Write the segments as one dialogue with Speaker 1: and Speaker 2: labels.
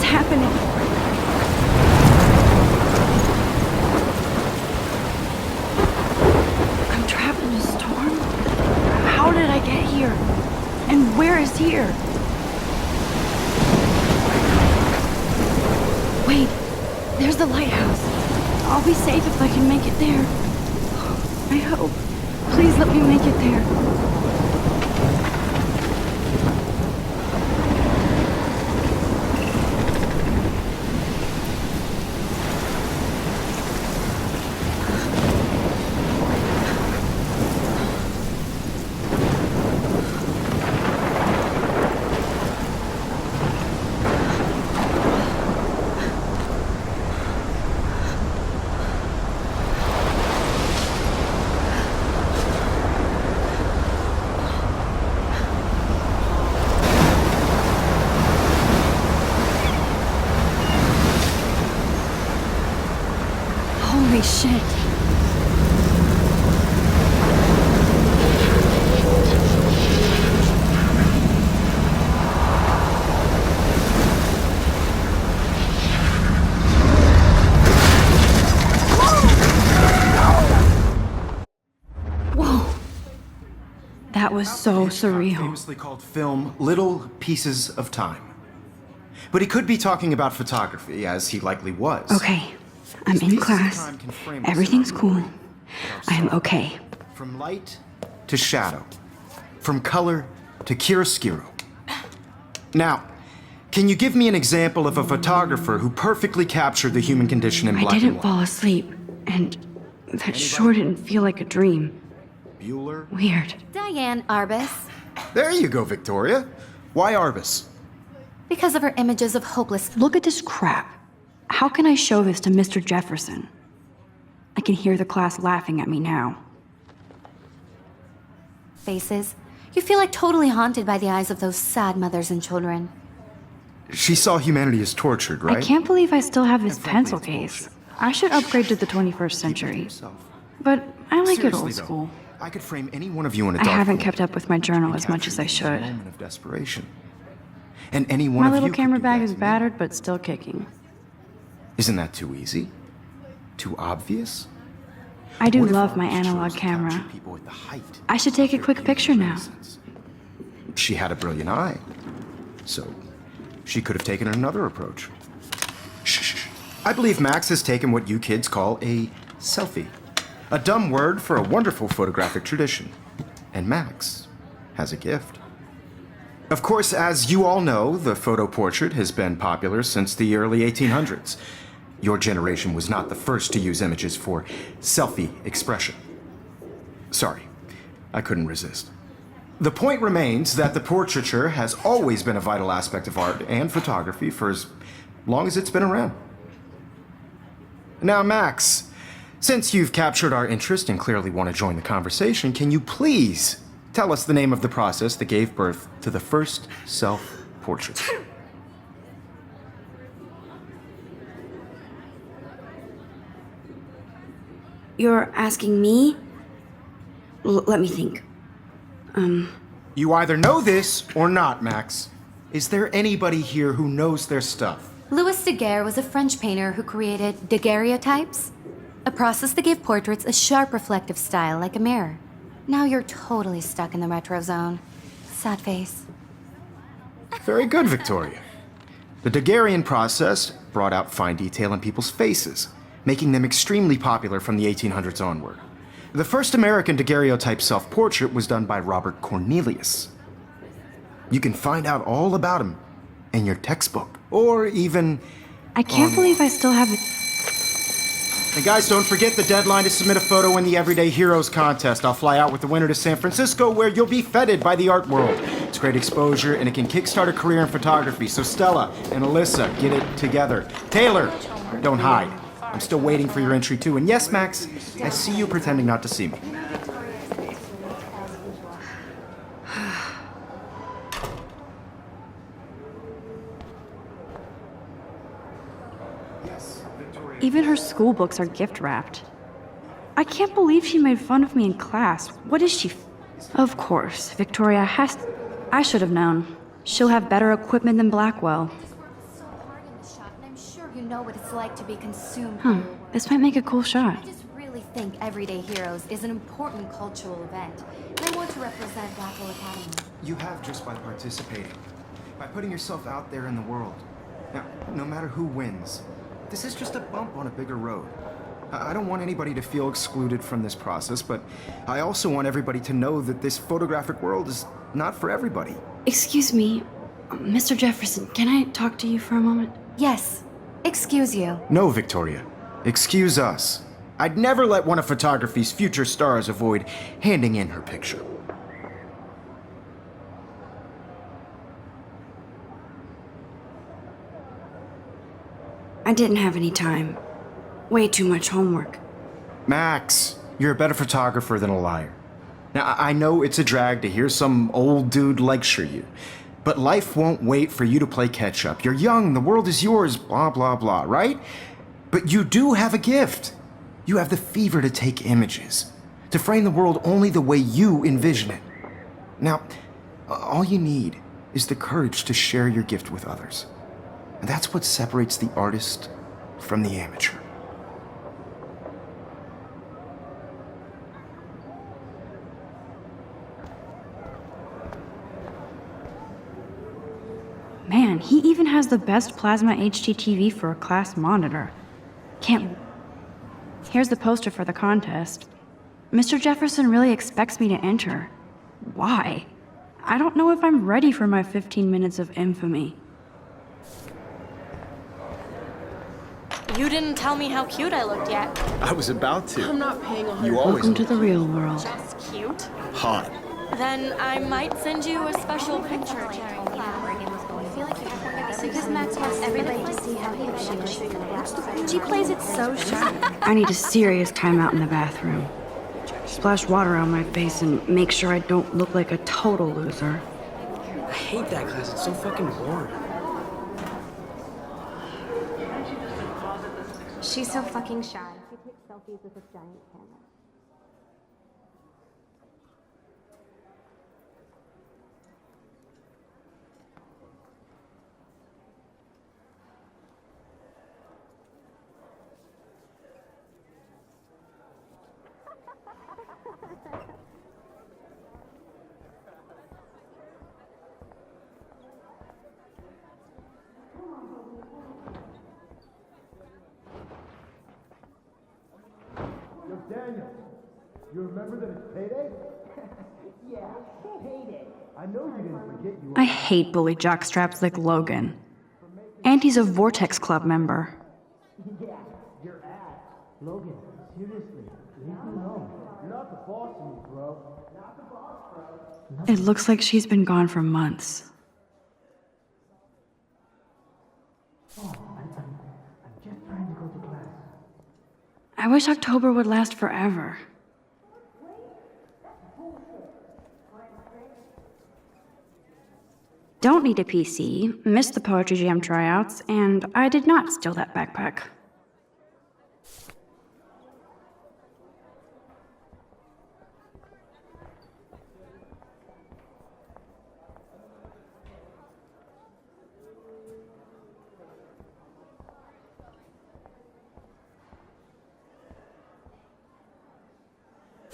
Speaker 1: What's happening? I'm trapped in a storm? How did I get here? And where is here? Wait, there's the lighthouse. I'll be safe if I can make it there. I hope. Please let me make it there. Holy shit. Whoa. That was so surreal.
Speaker 2: Famously called film Little Pieces of Time. But he could be talking about photography, as he likely was.
Speaker 1: Okay. I'm in class. Everything's cool. I am okay.
Speaker 2: From light to shadow. From color to chiaroscuro. Now, can you give me an example of a photographer who perfectly captured the human condition in black and white?
Speaker 1: I didn't fall asleep, and that sure didn't feel like a dream.
Speaker 2: Bueller?
Speaker 1: Weird.
Speaker 3: Diane Arbus.
Speaker 2: There you go, Victoria. Why Arbus?
Speaker 3: Because of her images of hopeless...
Speaker 1: Look at this crap. How can I show this to Mr. Jefferson? I can hear the class laughing at me now.
Speaker 3: faces. You feel like totally haunted by the eyes of those sad mothers and children.
Speaker 2: She saw humanity as tortured, right?
Speaker 1: I can't believe I still have this pencil case. I should upgrade to the 21st century. But I like it old school.
Speaker 2: I could frame any one of you in a
Speaker 1: I
Speaker 2: dark
Speaker 1: haven't
Speaker 2: room
Speaker 1: kept up with my journal as much as I should.
Speaker 2: moment of desperation. And any one
Speaker 1: My
Speaker 2: of
Speaker 1: little
Speaker 2: you
Speaker 1: camera
Speaker 2: could do
Speaker 1: bag
Speaker 2: that
Speaker 1: is
Speaker 2: to me.
Speaker 1: battered, but still kicking.
Speaker 2: Isn't that too easy? Too obvious?
Speaker 1: I do
Speaker 2: What if
Speaker 1: love my
Speaker 2: Arbus chose
Speaker 1: analog
Speaker 2: to
Speaker 1: camera.
Speaker 2: capture people at the height
Speaker 1: I should take a
Speaker 2: of
Speaker 1: quick
Speaker 2: their
Speaker 1: picture now.
Speaker 2: innocence? She had a brilliant eye, so she could have taken another approach. Shh. I believe Max has taken what you kids call a selfie. A dumb word for a wonderful photographic tradition. And Max has a gift. Of course, as you all know, the photo portrait has been popular since the early 1800s. Your generation was not the first to use images for selfie expression. Sorry, I couldn't resist. The point remains that the portraiture has always been a vital aspect of art and photography for as long as it's been around. Now, Max, since you've captured our interest and clearly want to join the conversation, can you please tell us the name of the process that gave birth to the first self-portraits?
Speaker 1: You're asking me? Let me think.
Speaker 2: You either know this or not, Max. Is there anybody here who knows their stuff?
Speaker 3: Louis Daguerre was a French painter who created daguerreotypes, a process that gave portraits a sharp reflective style like a mirror. Now you're totally stuck in the retro zone. Sad face.
Speaker 2: Very good, Victoria. The Daguerrean process brought out fine detail in people's faces, making them extremely popular from the 1800s onward. The first American daguerreotype self-portrait was done by Robert Cornelius. You can find out all about him in your textbook, or even...
Speaker 1: I can't believe I still have it.
Speaker 2: And guys, don't forget the deadline to submit a photo in the Everyday Heroes contest. I'll fly out with the winner to San Francisco, where you'll be feted by the art world. It's great exposure, and it can kickstart a career in photography. So Stella and Alyssa, get it together. Taylor, don't hide. I'm still waiting for your entry too. And yes, Max, I see you pretending not to see me.
Speaker 1: Even her school books are gift wrapped. I can't believe she made fun of me in class. What is she? Of course, Victoria has. I should have known. She'll have better equipment than Blackwell.
Speaker 3: know what it's like to be consumed by your work.
Speaker 1: This might make a cool shot.
Speaker 3: I just really think Everyday Heroes is an important cultural event, and I want to represent Raffle Academy.
Speaker 2: You have just by participating, by putting yourself out there in the world. Now, no matter who wins, this is just a bump on a bigger road. I don't want anybody to feel excluded from this process, but I also want everybody to know that this photographic world is not for everybody.
Speaker 1: Excuse me, Mr. Jefferson, can I talk to you for a moment?
Speaker 3: Yes, excuse you.
Speaker 2: No, Victoria. Excuse us. I'd never let one of photography's future stars avoid handing in her picture.
Speaker 1: I didn't have any time. Way too much homework.
Speaker 2: Max, you're a better photographer than a liar. Now, I know it's a drag to hear some old dude lecture you, but life won't wait for you to play catch up. You're young, the world is yours, blah, blah, blah, right? But you do have a gift. You have the fever to take images, to frame the world only the way you envision it. Now, all you need is the courage to share your gift with others. And that's what separates the artist from the amateur.
Speaker 1: Man, he even has the best plasma HDTV for a class monitor. Can't... Here's the poster for the contest. Mr. Jefferson really expects me to enter. Why? I don't know if I'm ready for my 15 minutes of infamy.
Speaker 4: You didn't tell me how cute I looked yet.
Speaker 5: I was about to.
Speaker 6: I'm not paying 100.
Speaker 5: You always
Speaker 1: Welcome to the real world.
Speaker 4: Just cute?
Speaker 5: hot.
Speaker 4: Then I might send you a special picture.
Speaker 3: Because Max wants everybody to see how hip she is.
Speaker 4: She plays it so shy.
Speaker 1: I need a serious timeout in the bathroom. Splash water on my face and make sure I don't look like a total loser.
Speaker 6: I hate that class. It's so fucking boring.
Speaker 4: She's so fucking shy. She takes selfies with this giant camera.
Speaker 7: Daniel, you remember that it's payday? Yeah, payday. I know you didn't forget you.
Speaker 1: I hate bully jockstraps like Logan. And he's a Vortex Club member.
Speaker 7: Yeah, your ass. Logan, seriously, leave me alone. You're not the boss of me, bro. Not the boss, bro.
Speaker 1: It looks like she's been gone for months.
Speaker 7: Oh, I'm just trying to go to class.
Speaker 1: I wish October would last forever. Don't need a PC, missed the Poetry Jam tryouts, and I did not steal that backpack.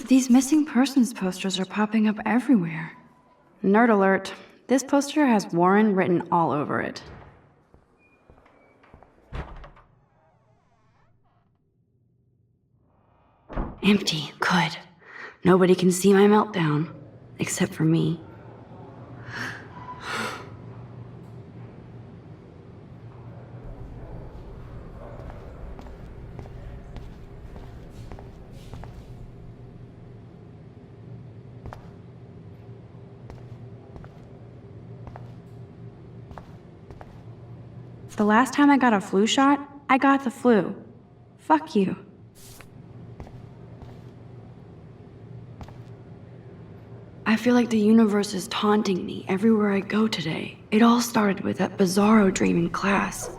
Speaker 1: These missing persons posters are popping up everywhere. Nerd alert. This poster has Warren written all over it. Empty. Good. Nobody can see my meltdown. Except for me. The last time I got a flu shot, I got the flu. Fuck you. I feel like the universe is taunting me everywhere I go today. It all started with that bizarro dream in class.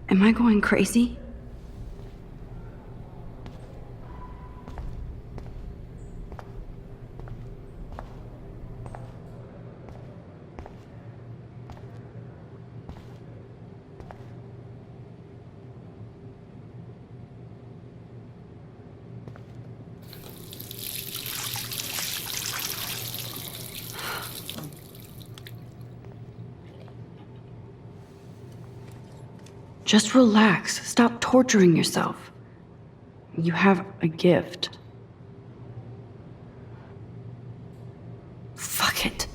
Speaker 1: Am I going crazy? Just relax. Stop torturing yourself. You have a gift. Fuck it.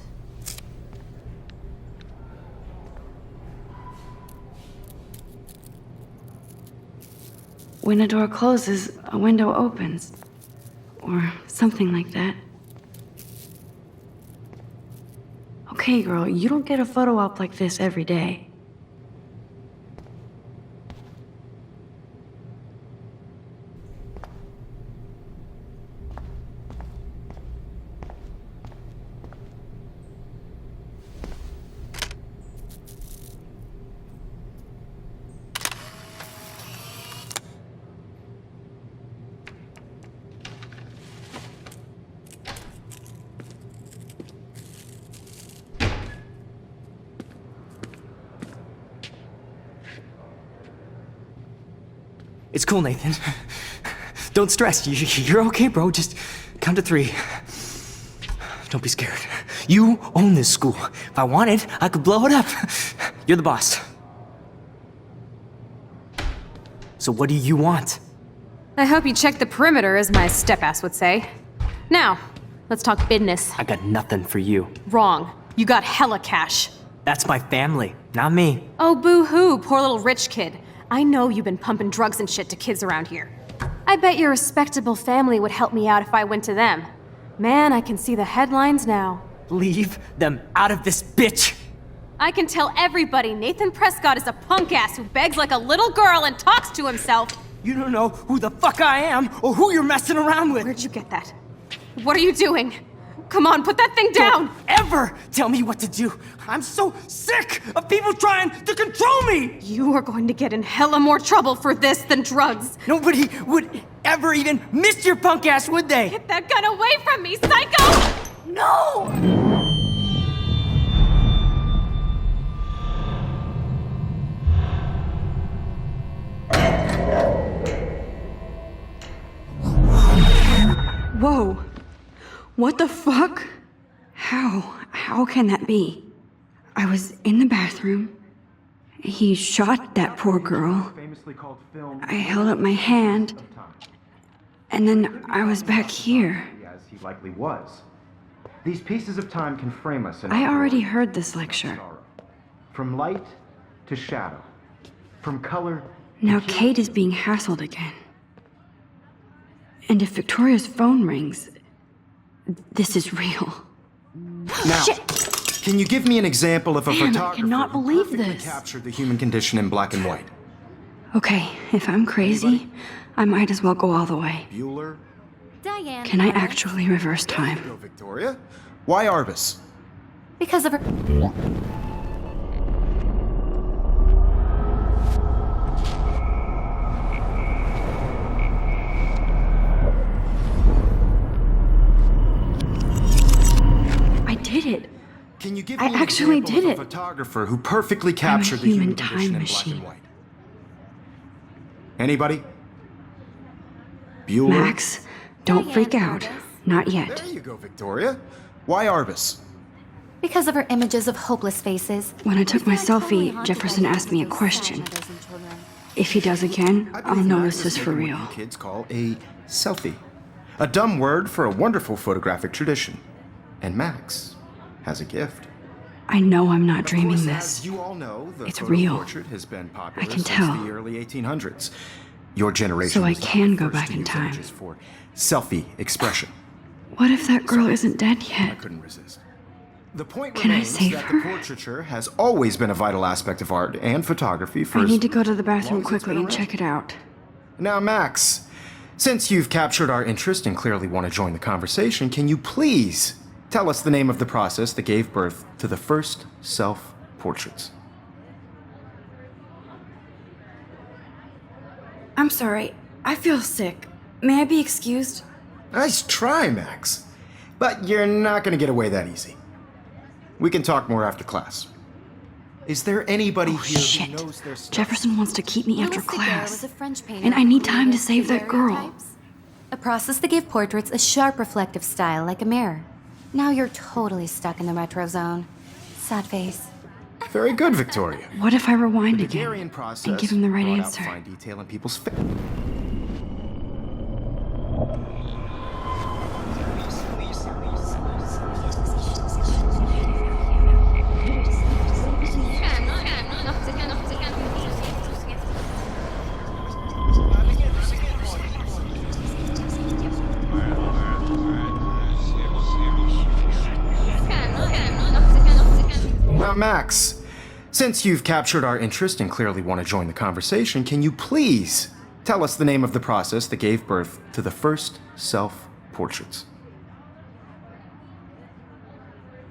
Speaker 1: When a door closes, a window opens. Or something like that. Okay, girl, you don't get a photo op like this every day.
Speaker 6: It's cool, Nathan. Don't stress. You're okay, bro. Just count to 3. Don't be scared. You own this school. If I wanted, I could blow it up. You're the boss. So what do you want?
Speaker 5: I hope you checked the perimeter, as my step-ass would say. Now, let's talk business.
Speaker 6: I got nothing for you.
Speaker 5: Wrong. You got hella cash.
Speaker 6: That's my family, not me.
Speaker 5: Oh, boo-hoo, poor little rich kid. I know you've been pumping drugs and shit to kids around here. I bet your respectable family would help me out if I went to them. Man, I can see the headlines now.
Speaker 6: Leave them out of this bitch!
Speaker 5: I can tell everybody Nathan Prescott is a punk ass who begs like a little girl and talks to himself.
Speaker 6: You don't know who the fuck I am or who you're messing around with.
Speaker 5: Where'd you get that? What are you doing? Come on, put that thing down!
Speaker 6: Don't ever tell me what to do. I'm so sick of people trying to control me!
Speaker 5: You are going to get in hella more trouble for this than drugs.
Speaker 6: Nobody would ever even miss your punk ass, would they?
Speaker 5: Get that gun away from me, psycho!
Speaker 6: No!
Speaker 1: Whoa. What the fuck? How can that be? I was in the bathroom. He shot that poor girl. I held up my hand. And then I was back here.
Speaker 2: As he likely was. These pieces of time can frame us in
Speaker 1: I
Speaker 2: our
Speaker 1: already
Speaker 2: world.
Speaker 1: heard this lecture.
Speaker 2: From light to shadow. From color
Speaker 1: Now Kate is being hassled again. And if Victoria's phone rings, this is real.
Speaker 2: Now,
Speaker 1: Shit!
Speaker 2: can you give me an example of a
Speaker 1: Man, I
Speaker 2: photographer
Speaker 1: cannot
Speaker 2: who
Speaker 1: believe
Speaker 2: perfectly
Speaker 1: this.
Speaker 2: captured the human condition in black and white?
Speaker 1: Okay, if I'm crazy, I might as well go all the way.
Speaker 2: Bueller?
Speaker 3: Diane.
Speaker 1: Can I actually reverse time?
Speaker 2: No, Victoria? Why Arbus?
Speaker 3: Because of her.
Speaker 1: I did it.
Speaker 2: Can you give
Speaker 1: I
Speaker 2: me an
Speaker 1: actually
Speaker 2: example
Speaker 1: did
Speaker 2: of a
Speaker 1: it.
Speaker 2: photographer who perfectly captured the
Speaker 1: human
Speaker 2: human
Speaker 1: time
Speaker 2: condition in black
Speaker 1: machine.
Speaker 2: and white? Anybody? Bueller?
Speaker 1: Max, don't freak out.
Speaker 3: Arbus.
Speaker 1: Not yet.
Speaker 2: There you go, Victoria. Why Arbus?
Speaker 3: Because of her images of hopeless faces.
Speaker 1: When I took my
Speaker 3: I feel totally
Speaker 1: selfie,
Speaker 3: haunted
Speaker 1: Jefferson
Speaker 3: by the
Speaker 1: asked me a
Speaker 3: images of
Speaker 1: question.
Speaker 3: sad mothers and children.
Speaker 1: If he does again,
Speaker 2: I
Speaker 1: I'll
Speaker 2: believe
Speaker 1: know
Speaker 2: Max
Speaker 1: this
Speaker 2: has
Speaker 1: is for
Speaker 2: taken
Speaker 1: real.
Speaker 2: what you kids call a selfie. A dumb word for a wonderful photographic tradition. And Max has a gift.
Speaker 1: I know I'm not
Speaker 2: Of
Speaker 1: dreaming
Speaker 2: course,
Speaker 1: this.
Speaker 2: As you all know, the
Speaker 1: It's
Speaker 2: photo
Speaker 1: real.
Speaker 2: portrait has been popular
Speaker 1: I can
Speaker 2: since
Speaker 1: tell.
Speaker 2: the early 1800s. Your generation
Speaker 1: So I
Speaker 2: was not
Speaker 1: can
Speaker 2: the
Speaker 1: go
Speaker 2: first
Speaker 1: back
Speaker 2: to
Speaker 1: in
Speaker 2: use
Speaker 1: time.
Speaker 2: images for selfie expression.
Speaker 1: What if that girl isn't dead
Speaker 2: I
Speaker 1: yet?
Speaker 2: couldn't resist. The point
Speaker 1: Can I
Speaker 2: remains
Speaker 1: save
Speaker 2: that
Speaker 1: her?
Speaker 2: the portraiture has always been a vital aspect of art and photography for
Speaker 1: I
Speaker 2: as
Speaker 1: need to go to the
Speaker 2: long
Speaker 1: bathroom
Speaker 2: as it's
Speaker 1: quickly
Speaker 2: been
Speaker 1: and
Speaker 2: around.
Speaker 1: check it out.
Speaker 2: Now, Max, since you've captured our interest and clearly want to join the conversation, can you please tell us the name of the process that gave birth to the first self-portraits?
Speaker 1: I'm sorry. I feel sick. May I be excused?
Speaker 2: Nice try, Max. But you're not going to get away that easy. We can talk more after class. Is there anybody
Speaker 1: Oh,
Speaker 2: here
Speaker 1: shit.
Speaker 2: who knows their stuff?
Speaker 1: Jefferson wants to keep me after
Speaker 3: Louis Daguerre
Speaker 1: class.
Speaker 3: was a French painter
Speaker 1: And I
Speaker 3: who
Speaker 1: need time to
Speaker 3: created
Speaker 1: save that girl.
Speaker 3: daguerreotypes, a process that gave portraits a sharp reflective style like a mirror. Now you're totally stuck in the retro zone. Sad face.
Speaker 2: Very good, Victoria.
Speaker 1: What if I rewind
Speaker 2: The
Speaker 1: again
Speaker 2: Daguerrean process
Speaker 1: and give him the right
Speaker 2: brought out
Speaker 1: answer?
Speaker 2: fine detail in people's Now, Max, since you've captured our interest and clearly want to join the conversation, can you please tell us the name of the process that gave birth to the first self-portraits?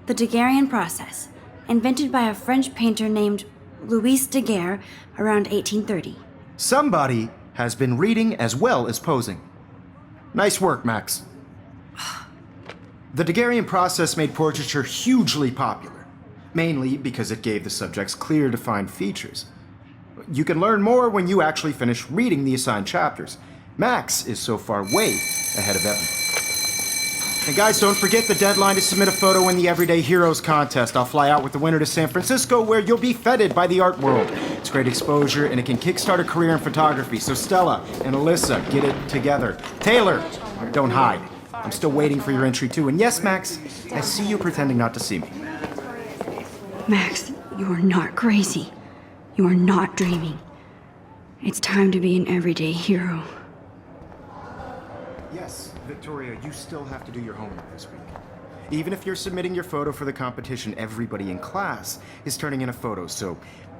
Speaker 1: The Daguerrean process, invented by a French painter named Louis Daguerre around 1830.
Speaker 2: Somebody has been reading as well as posing. Nice work, Max. The Daguerrean process made portraiture hugely popular, mainly because it gave the subjects clear, defined features. You can learn more when you actually finish reading the assigned chapters. Max is so far way ahead of everyone. And guys, don't forget the deadline to submit a photo in the Everyday Heroes contest. I'll fly out with the winner to San Francisco, where you'll be feted by the art world. It's great exposure, and it can kickstart a career in photography. So Stella and Alyssa, get it together. Taylor, don't hide. I'm still waiting for your entry too. And yes, Max, I see you pretending not to see me.
Speaker 1: Max, you are not crazy. You are not dreaming. It's time to be an everyday hero.
Speaker 2: Yes, Victoria, you still have to do your homework this week. Even if you're submitting your photo for the competition, everybody in class is turning in a photo, so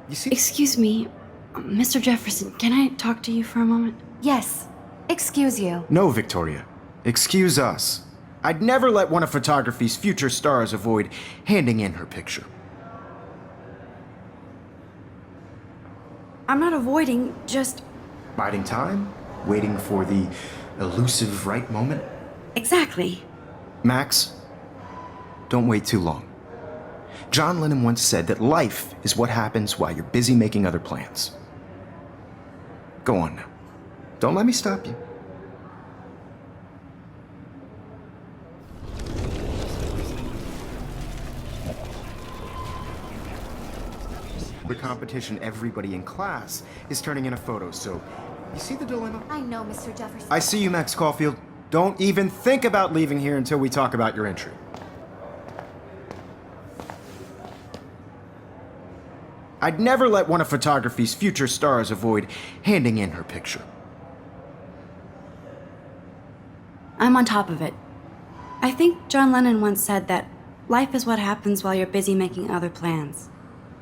Speaker 2: you see.
Speaker 1: Excuse me, Mr. Jefferson, can I talk to you for a moment?
Speaker 3: Yes. Excuse you.
Speaker 2: No, Victoria. Excuse us. I'd never let one of photography's future stars avoid handing in her picture.
Speaker 1: I'm not avoiding, just...
Speaker 2: Biding time? Waiting for the elusive right moment?
Speaker 1: Exactly.
Speaker 2: Max, don't wait too long. John Lennon once said that life is what happens while you're busy making other plans. Go on now. Don't let me stop you. The competition, everybody in class is turning in a photo, so you see the dilemma?
Speaker 3: I know, Mr. Jefferson.
Speaker 2: I see you, Max Caulfield. Don't even think about leaving here until we talk about your entry. I'd never let one of photography's future stars avoid handing in her picture.
Speaker 1: I'm on top of it. I think John Lennon once said that life is what happens while you're busy making other plans.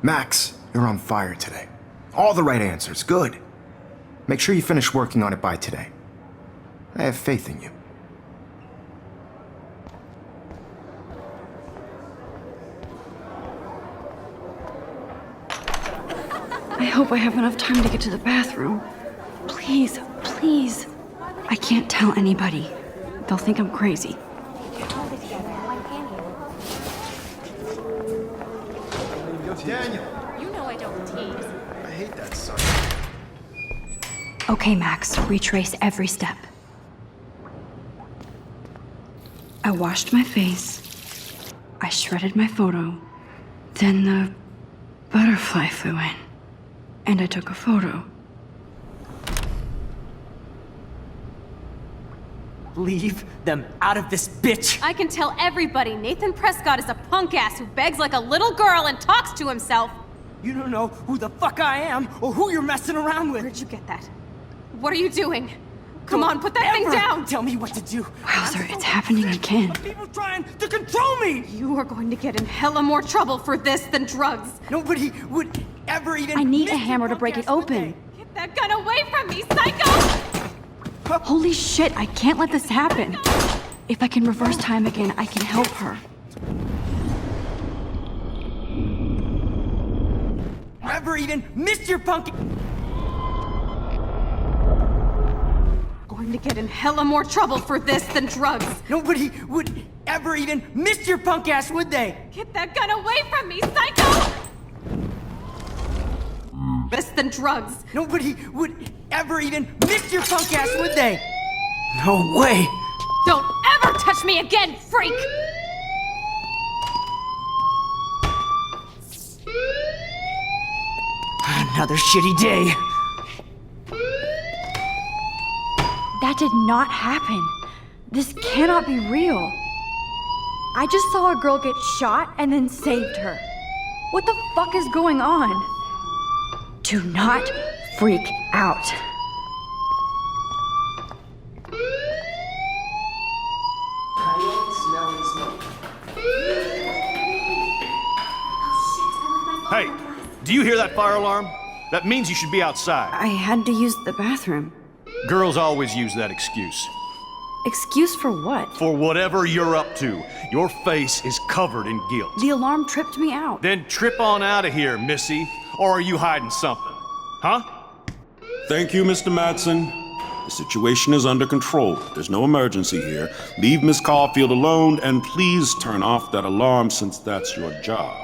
Speaker 2: Max, you're on fire today. All the right answers. Good. Make sure you finish working on it by today. I have faith in you.
Speaker 1: I hope I have enough time to get to the bathroom. Please, please. I can't tell anybody. They'll think I'm crazy.
Speaker 2: Daniel,
Speaker 4: You know I don't tease.
Speaker 2: I hate that son.
Speaker 1: Okay, Max, retrace every step. I washed my face. I shredded my photo. Then the butterfly flew in. And I took a photo.
Speaker 6: Leave them out of this bitch!
Speaker 5: I can tell everybody Nathan Prescott is a punk ass who begs like a little girl and talks to himself.
Speaker 6: You don't know who the fuck I am or who you're messing around with.
Speaker 5: Where'd you get that? What are you doing? Come on, put that thing
Speaker 6: Ever
Speaker 5: down!
Speaker 6: Tell me what to do.
Speaker 1: Wowzer, it's happening again.
Speaker 6: People trying to control me!
Speaker 5: You are going to get in hella more trouble for this than drugs.
Speaker 6: Nobody would ever even...
Speaker 1: I need a
Speaker 6: miss
Speaker 1: hammer to
Speaker 6: your
Speaker 1: break it
Speaker 6: podcast, would
Speaker 1: open.
Speaker 6: they?
Speaker 5: Get that gun away from me, psycho!
Speaker 1: Holy shit, I can't let this happen. If I can reverse time again, I can help her.
Speaker 6: Ever even missed your punk...
Speaker 5: Going to get in hella more trouble for this than drugs.
Speaker 6: Nobody would ever even miss your punk ass, would they?
Speaker 5: Get that gun away from me, psycho! This than drugs.
Speaker 6: Nobody would ever even miss your punk ass, would they? No way!
Speaker 5: Don't ever touch me again, freak!
Speaker 6: Another shitty day.
Speaker 1: That did not happen. This cannot be real. I just saw a girl get shot and then saved her. What the fuck is going on? Do not freak out.
Speaker 8: Hey, do you hear that fire alarm? That means you should be outside.
Speaker 1: I had to use the bathroom.
Speaker 8: Girls always use that excuse.
Speaker 1: Excuse for what?
Speaker 8: For whatever you're up to, your face is covered in guilt.
Speaker 1: The alarm tripped me out.
Speaker 8: Then trip on out of here, Missy. Or are you hiding something? Huh?
Speaker 9: Thank you, Mr. Madsen. The situation is under control. There's no emergency here. Leave Miss Caulfield alone, and please turn off that alarm since that's your job.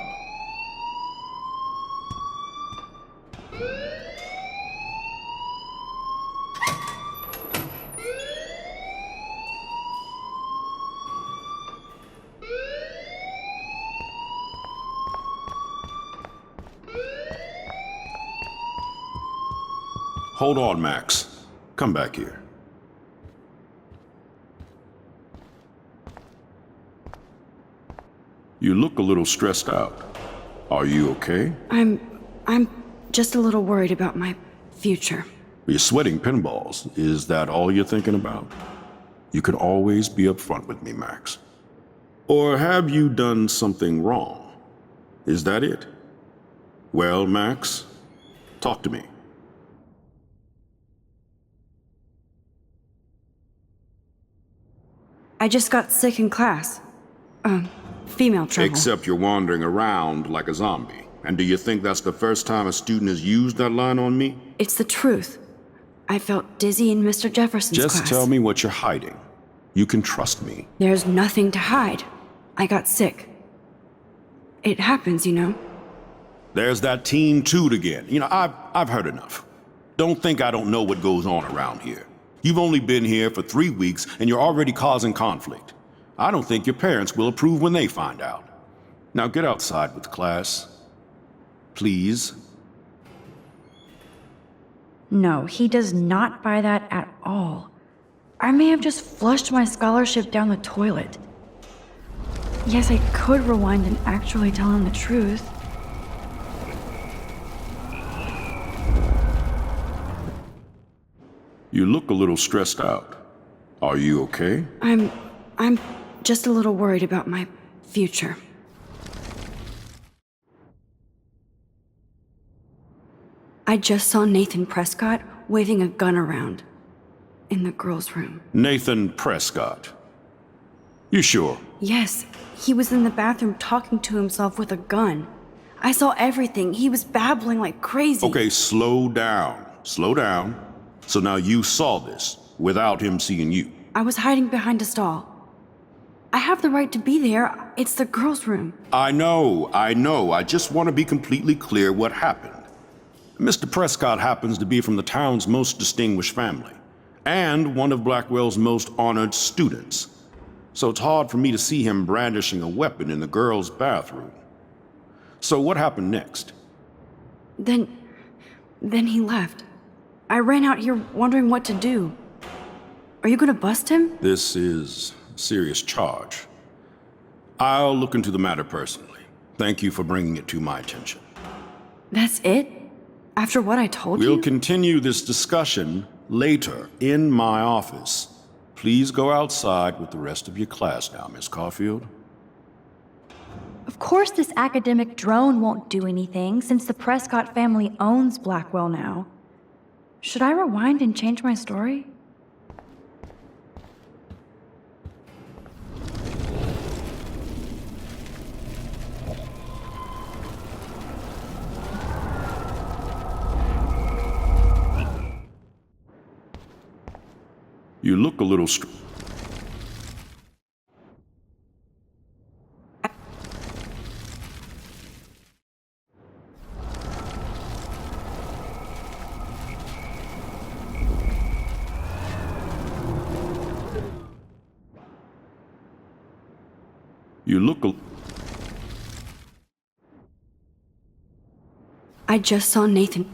Speaker 9: Hold on, Max. Come back here. You look a little stressed out. Are you okay?
Speaker 1: I'm just a little worried about my future.
Speaker 9: You're sweating pinballs. Is that all you're thinking about? You can always be upfront with me, Max. Or have you done something wrong? Is that it? Well, Max, talk to me.
Speaker 1: I just got sick in class. Female trouble.
Speaker 9: Except you're wandering around like a zombie. And do you think that's the first time a student has used that line on me?
Speaker 1: It's the truth. I felt dizzy in Mr. Jefferson's class.
Speaker 9: Just tell me what you're hiding. You can trust me.
Speaker 1: There's nothing to hide. I got sick. It happens, you know.
Speaker 9: There's that teen toot again. I've heard enough. Don't think I don't know what goes on around here. You've only been here for 3 weeks, and you're already causing conflict. I don't think your parents will approve when they find out. Now get outside with class. Please.
Speaker 1: No, he does not buy that at all. I may have just flushed my scholarship down the toilet. Yes, I could rewind and actually tell him the truth.
Speaker 9: You look a little stressed out. Are you okay?
Speaker 1: I'm just a little worried about my future. I just saw Nathan Prescott waving a gun around in the girls' room.
Speaker 9: Nathan Prescott. You sure?
Speaker 1: Yes, he was in the bathroom talking to himself with a gun. I saw everything. He was babbling like crazy.
Speaker 9: Okay, slow down. Slow down. So now you saw this without him seeing you.
Speaker 1: I was hiding behind a stall. I have the right to be there. It's the girls' room.
Speaker 9: I know. I just want to be completely clear what happened. Mr. Prescott happens to be from the town's most distinguished family, and one of Blackwell's most honored students. So it's hard for me to see him brandishing a weapon in the girls' bathroom. So what happened next?
Speaker 1: Then he left. I ran out here wondering what to do. Are you gonna bust him?
Speaker 9: This is a serious charge. I'll look into the matter personally. Thank you for bringing it to my attention.
Speaker 1: That's it? After what I told you?
Speaker 9: We'll continue this discussion later in my office. Please go outside with the rest of your class now, Miss Caulfield.
Speaker 1: Of course this academic drone won't do anything since the Prescott family owns Blackwell now. Should I rewind and change my story?
Speaker 9: You look a little
Speaker 1: I just saw Nathan.